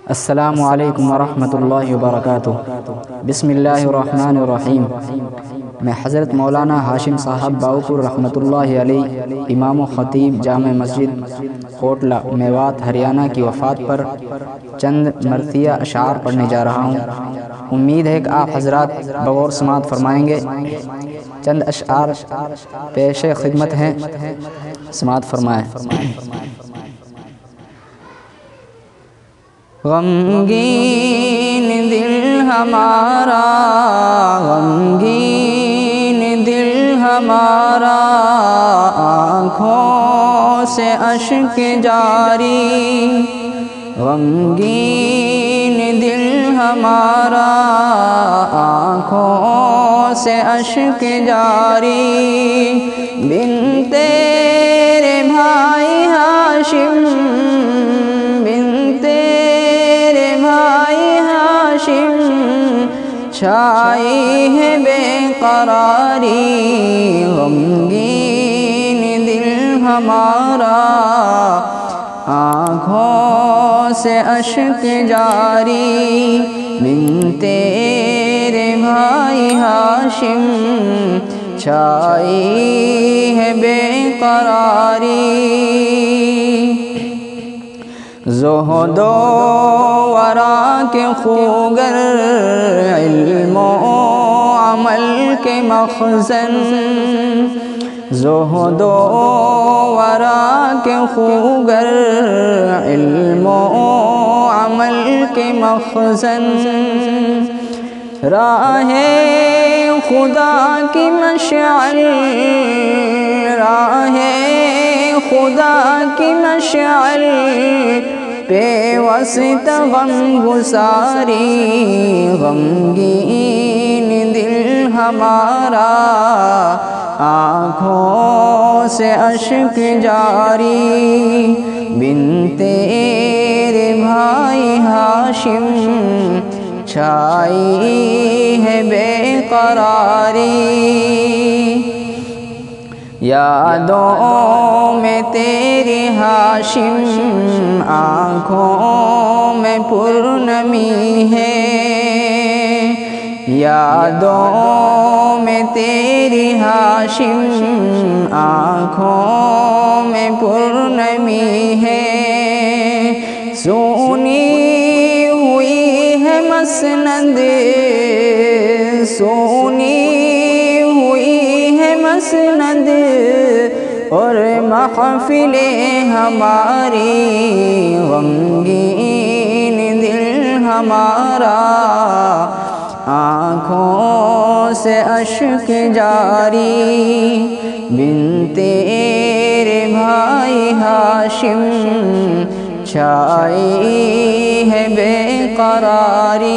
السلام علیکم ورحمۃ اللہ وبرکاتہ۔ بسم اللہ الرحمن الرحیم۔ میں حضرت مولانا ہاشم صاحب باؤپور رحمۃ اللہ علیہ، امام و خطیب جامع مسجد کوٹلہ میوات ہریانہ کی وفات پر چند مرثیہ اشعار پڑھنے جا رہا ہوں۔ امید ہے کہ آپ حضرات بغور سماعت فرمائیں گے۔ چند اشعار پیش خدمت ہیں، سماعت فرمائیں۔ غمگین دل ہمارا، غمگین دل ہمارا، آنکھوں سے اشک جاری۔ غمگین دل ہمارا، آنکھوں سے اشک جاری۔ بن تیرے بھائی ہاشم، چھائی ہے بے قراری۔ غمگین دل ہمارا، آنکھوں سے اشک جاری۔ بن تیرے بھائی ہاشم، چھائی ہے بے قراری۔ زہد و ورا کے خوگر، علم و عمل کے مخزن۔ زہد و ورا کے خوگر، علم و عمل کے مخزن۔ راہ خدا کی مشعل، راہ خدا کی مشعل، پیوست غم گساری۔ غمگین دل ہمارا، آنکھوں سے اشک جاری۔ بن تیرے بھائی ہاشم، چھائی ہے بے قراری۔ یادوں میں تیری ہاشم، آنکھوں میں پرنمی ہے۔ یادوں میں تیری ہاشم، آنکھوں میں پرنمی ہے۔ سونی ہوئی ہے مسند، سونی ہوئی ہے مسند، اور محفلیں ہماری۔ غمگین دل ہمارا، آنکھوں سے اشک جاری۔ بن تیرے بھائی ہاشم، چھائی ہے بے قراری۔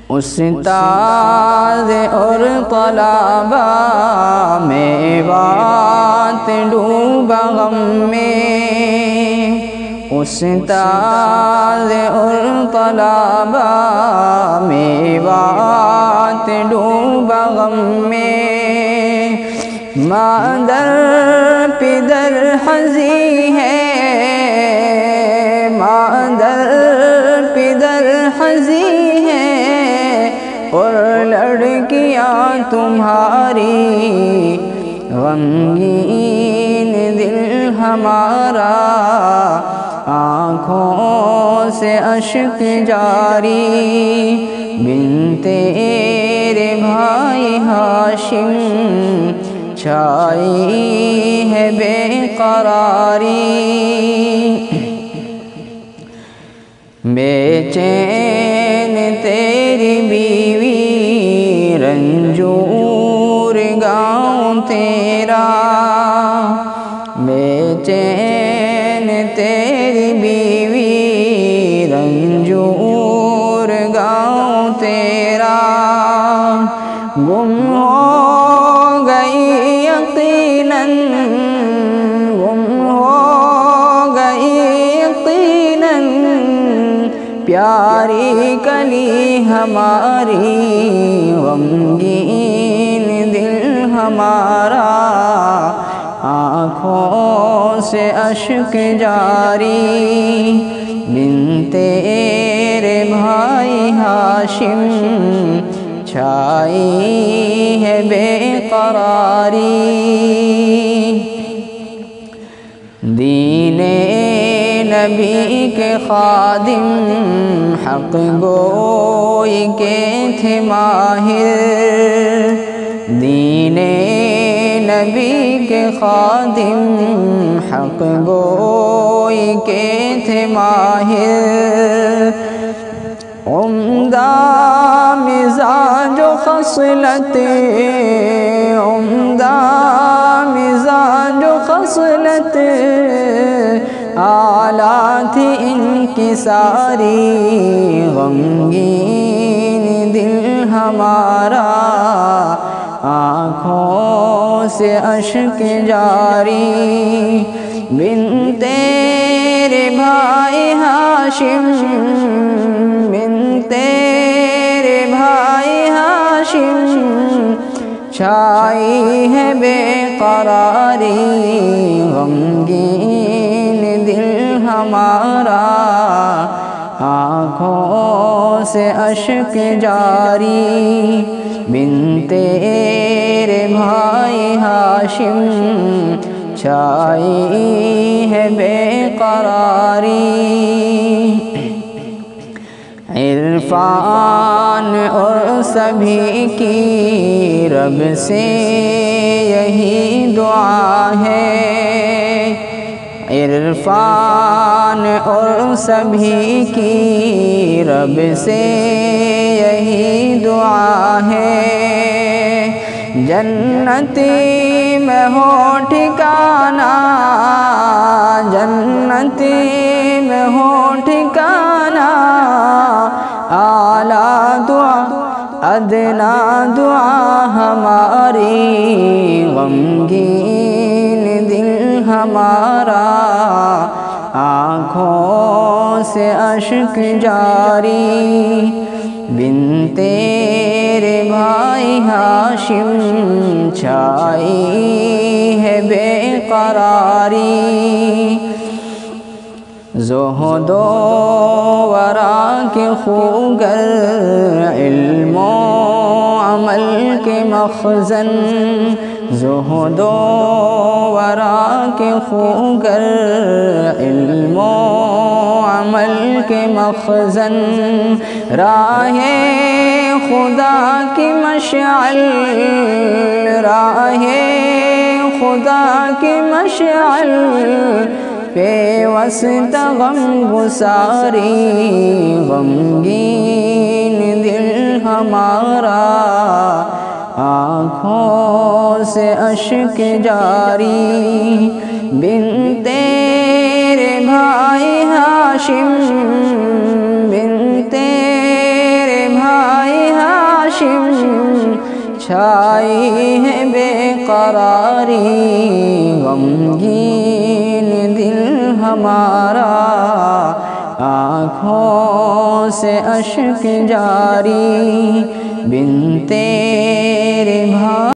استاد اور طلبہ میوات ڈوبا غم میں۔ استاد اور طلبہ میوات ڈوبا غم میں۔ مادر پدر حزین ہے، مادر پدر حزین ہے، اور لڑکیاں تمہاری۔ غمگین دل ہمارا، آنکھوں سے اشک جاری۔ بن تیرے بھائی ہاشم، چھائی ہے بے قراری۔ بے چین تیری بیوی، رنجور گاؤں تیرا۔ بے چین تیری بیوی، رنجور گاؤں تیرا۔ گم ہو گئی یقیناً، گم ہو گئی یقیناً، پیاری کلی ہماری۔ غمگین دل ہمارا، آنکھوں سے اشک جاری بن تیرے بھائی ہاشم چھائی ہے بے قراری دین نبی کے خادم حق گوئی کے تھے ماہر دین نبی کے خادم حق گوئی کے تھے ماہر عمدہ مزاج و خصلت عمدہ مزاج و خصلت اعلیٰ تھی ان کی ساری غمگین دل ہمارا آنکھوں سے اشک جاری بن تیرے بھائی ہاشم بن تیرے بھائی ہاشم چھائی ہے بے قراری غمگین دل ہمارا آنکھوں سے اشک جاری بن تیرے بھائی ہاشم چھائی ہے بے قراری عرفان اور سبھی کی رب سے یہی دعا ہے عرفان اور سبھی کی رب سے یہی دعا ہے جنتی میں ہو ٹھکانہ جنتی میں ہو ٹھکانہ اعلیٰ دعا ادنا دعا ہماری غمگین دل ہمارا آنکھوں سے اشک جاری بن تیرے بھائی ہاشم چھائی ہے بے قراری زہد و ورا کے خوگر علم و عمل کے مخزن زہد و ورا کے خوگر علم و عمل کے مخزن راہ خدا کی مشعل راہ خدا کی مشعل پیوست غم گساری غمگین دل ہمارا آنکھوں سے اشک جاری بن تیرے بھائی ہاشم بن تیرے بھائی ہاشم چھائی ہے بے قراری غمگین دل ہمارا آنکھوں سے اشک جاری بن تیرے بھائی